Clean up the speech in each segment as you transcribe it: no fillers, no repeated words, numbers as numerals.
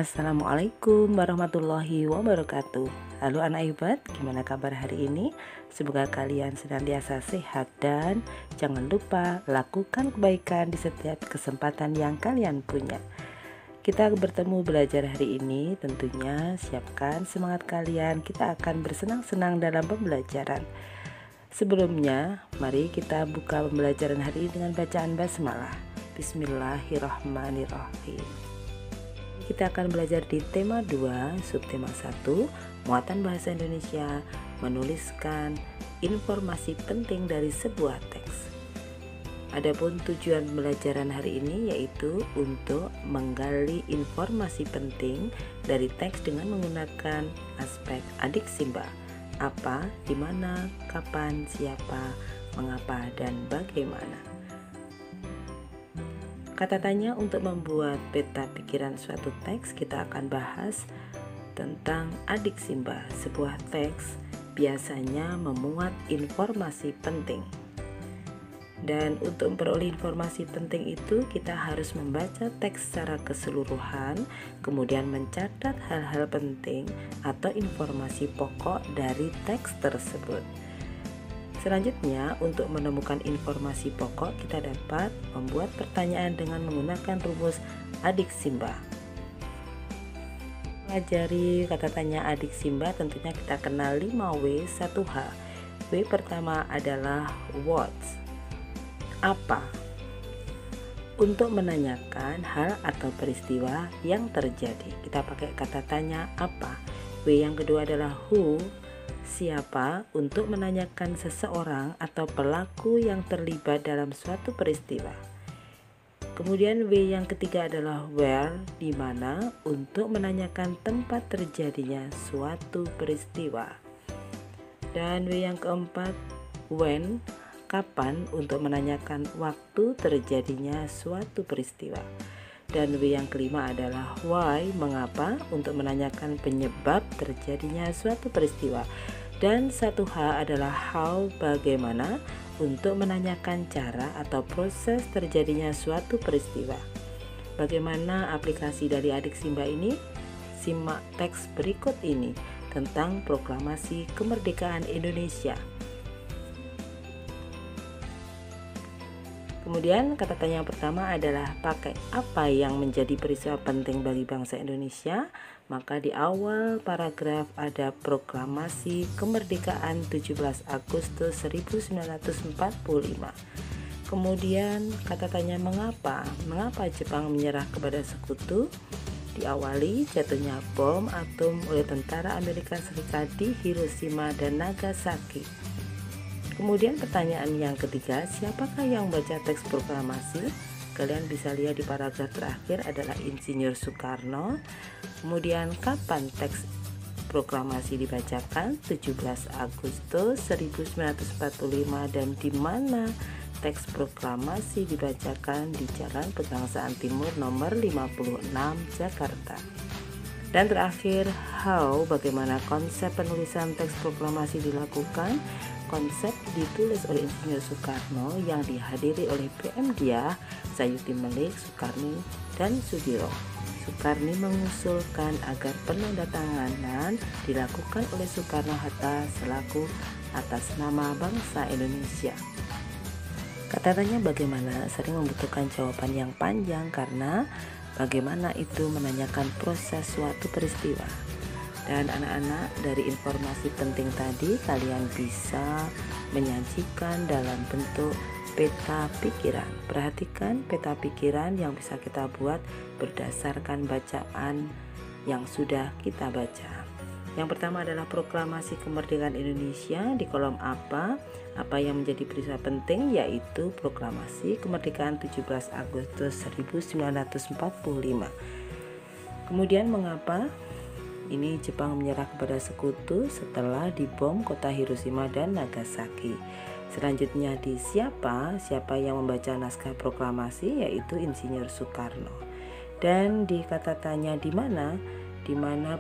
Assalamualaikum warahmatullahi wabarakatuh. Halo anak hebat, gimana kabar hari ini? Semoga kalian senantiasa sehat dan jangan lupa lakukan kebaikan di setiap kesempatan yang kalian punya. Kita bertemu belajar hari ini, tentunya siapkan semangat kalian, kita akan bersenang-senang dalam pembelajaran. Sebelumnya, mari kita buka pembelajaran hari ini dengan bacaan basmalah. Bismillahirrahmanirrahim. Kita akan belajar di tema 2, subtema 1, muatan bahasa Indonesia, menuliskan informasi penting dari sebuah teks. Adapun tujuan pembelajaran hari ini yaitu untuk menggali informasi penting dari teks dengan menggunakan aspek adik simba. Apa, di mana, kapan, siapa, mengapa, dan bagaimana. Kata tanya untuk membuat peta pikiran suatu teks, kita akan bahas tentang adik simba. Sebuah teks biasanya memuat informasi penting. Dan untuk memperoleh informasi penting itu, kita harus membaca teks secara keseluruhan, kemudian mencatat hal-hal penting atau informasi pokok dari teks tersebut. Selanjutnya, untuk menemukan informasi pokok, kita dapat membuat pertanyaan dengan menggunakan rumus adik simba. Pelajari kata tanya adik simba, tentunya kita kenal 5W 1H. W pertama adalah what, apa, untuk menanyakan hal atau peristiwa yang terjadi. Kita pakai kata tanya apa. W yang kedua adalah who, siapa, untuk menanyakan seseorang atau pelaku yang terlibat dalam suatu peristiwa. Kemudian W yang ketiga adalah where, di mana, untuk menanyakan tempat terjadinya suatu peristiwa. Dan W yang keempat when, kapan, untuk menanyakan waktu terjadinya suatu peristiwa. Dan W yang kelima adalah why, mengapa, untuk menanyakan penyebab terjadinya suatu peristiwa. Dan 1H adalah how, bagaimana, untuk menanyakan cara atau proses terjadinya suatu peristiwa. Bagaimana aplikasi dari adik simba ini? Simak teks berikut ini tentang proklamasi kemerdekaan Indonesia. Kemudian kata tanya yang pertama adalah pakai apa yang menjadi peristiwa penting bagi bangsa Indonesia. Maka di awal paragraf ada proklamasi kemerdekaan 17 Agustus 1945. Kemudian kata tanya mengapa Jepang menyerah kepada sekutu. Diawali jatuhnya bom atom oleh tentara Amerika Serikat di Hiroshima dan Nagasaki. Kemudian pertanyaan yang ketiga, siapakah yang baca teks proklamasi? Kalian bisa lihat di paragraf terakhir adalah Insinyur Soekarno. Kemudian kapan teks proklamasi dibacakan? 17 Agustus 1945. Dan di mana teks proklamasi dibacakan? Di Jalan Pegangsaan Timur nomor 56 Jakarta. Dan terakhir, how, bagaimana konsep penulisan teks proklamasi dilakukan? Konsep ditulis oleh Insinyur Soekarno yang dihadiri oleh PM Diah, Sayuti Melik, Soekarni, dan Sudiro. Soekarni mengusulkan agar penandatanganan dilakukan oleh Soekarno-Hatta selaku atas nama bangsa Indonesia. Kata tanya bagaimana sering membutuhkan jawaban yang panjang karena bagaimana itu menanyakan proses suatu peristiwa. Dan anak-anak, dari informasi penting tadi kalian bisa menyajikan dalam bentuk peta pikiran. Perhatikan peta pikiran yang bisa kita buat berdasarkan bacaan yang sudah kita baca. Yang pertama adalah proklamasi kemerdekaan Indonesia. Di kolom apa yang menjadi peristiwa penting, yaitu proklamasi kemerdekaan 17 Agustus 1945. Kemudian mengapa? Ini Jepang menyerah kepada sekutu setelah dibom kota Hiroshima dan Nagasaki. Selanjutnya di siapa yang membaca naskah proklamasi, yaitu Insinyur Soekarno. Dan di kata tanya di mana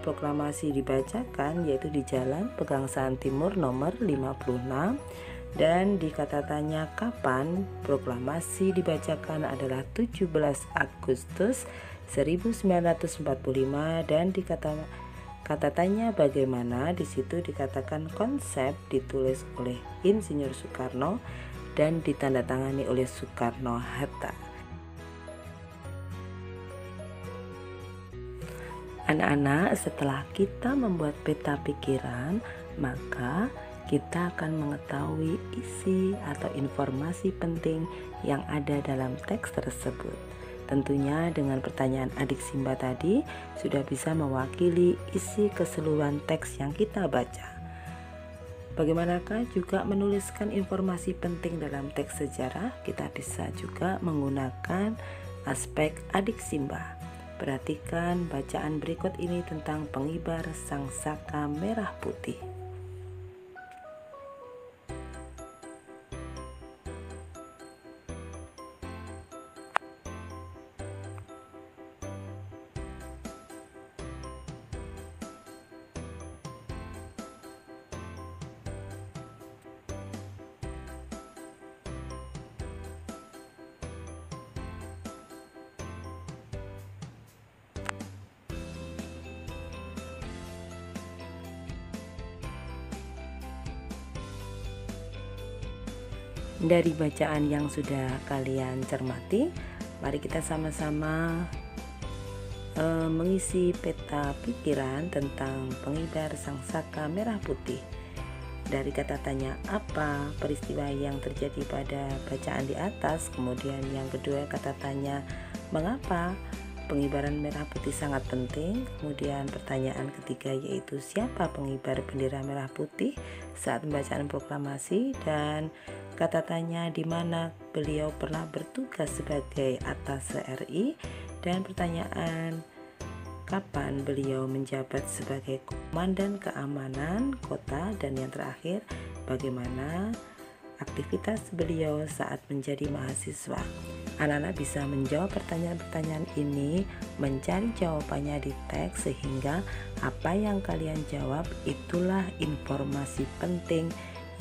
proklamasi dibacakan, yaitu di Jalan Pegangsaan Timur nomor 56. Dan di kata tanya kapan proklamasi dibacakan adalah 17 Agustus 1945 dan kata tanya bagaimana, di situ dikatakan konsep ditulis oleh Insinyur Soekarno dan ditandatangani oleh Soekarno-Hatta. Anak-anak, setelah kita membuat peta pikiran, maka kita akan mengetahui isi atau informasi penting yang ada dalam teks tersebut. Tentunya dengan pertanyaan adik Simba tadi sudah bisa mewakili isi keseluruhan teks yang kita baca. Bagaimanakah juga menuliskan informasi penting dalam teks sejarah? Kita bisa juga menggunakan aspek adik Simba. Perhatikan bacaan berikut ini tentang pengibar Sang Saka Merah Putih. Dari bacaan yang sudah kalian cermati, mari kita sama-sama mengisi peta pikiran tentang pengibar Sang Saka Merah Putih. Dari kata tanya apa peristiwa yang terjadi pada bacaan di atas, kemudian yang kedua kata tanya mengapa pengibaran merah putih sangat penting, kemudian pertanyaan ketiga yaitu siapa pengibar bendera merah putih saat pembacaan proklamasi, dan kata tanya di mana beliau pernah bertugas sebagai Atase RI, dan pertanyaan kapan beliau menjabat sebagai Komandan Keamanan Kota, dan yang terakhir bagaimana aktivitas beliau saat menjadi mahasiswa. Anak-anak bisa menjawab pertanyaan-pertanyaan ini, mencari jawabannya di teks, sehingga apa yang kalian jawab itulah informasi penting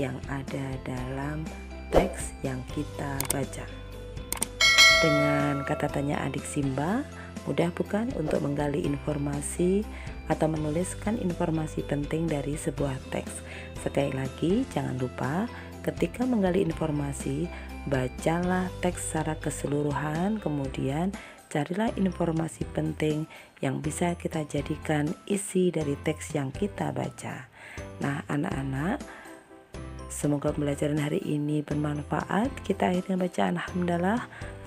yang ada dalam teks yang kita baca. Dengan kata tanya adik Simba, mudah bukan untuk menggali informasi atau menuliskan informasi penting dari sebuah teks? Sekali lagi, jangan lupa ketika menggali informasi, bacalah teks secara keseluruhan, kemudian carilah informasi penting yang bisa kita jadikan isi dari teks yang kita baca. Nah, anak-anak, semoga pembelajaran hari ini bermanfaat. Kita akhirnya bacaan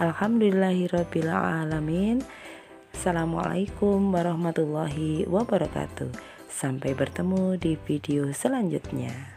Alhamdulillahirabbil alamin. Assalamualaikum warahmatullahi wabarakatuh. Sampai bertemu di video selanjutnya.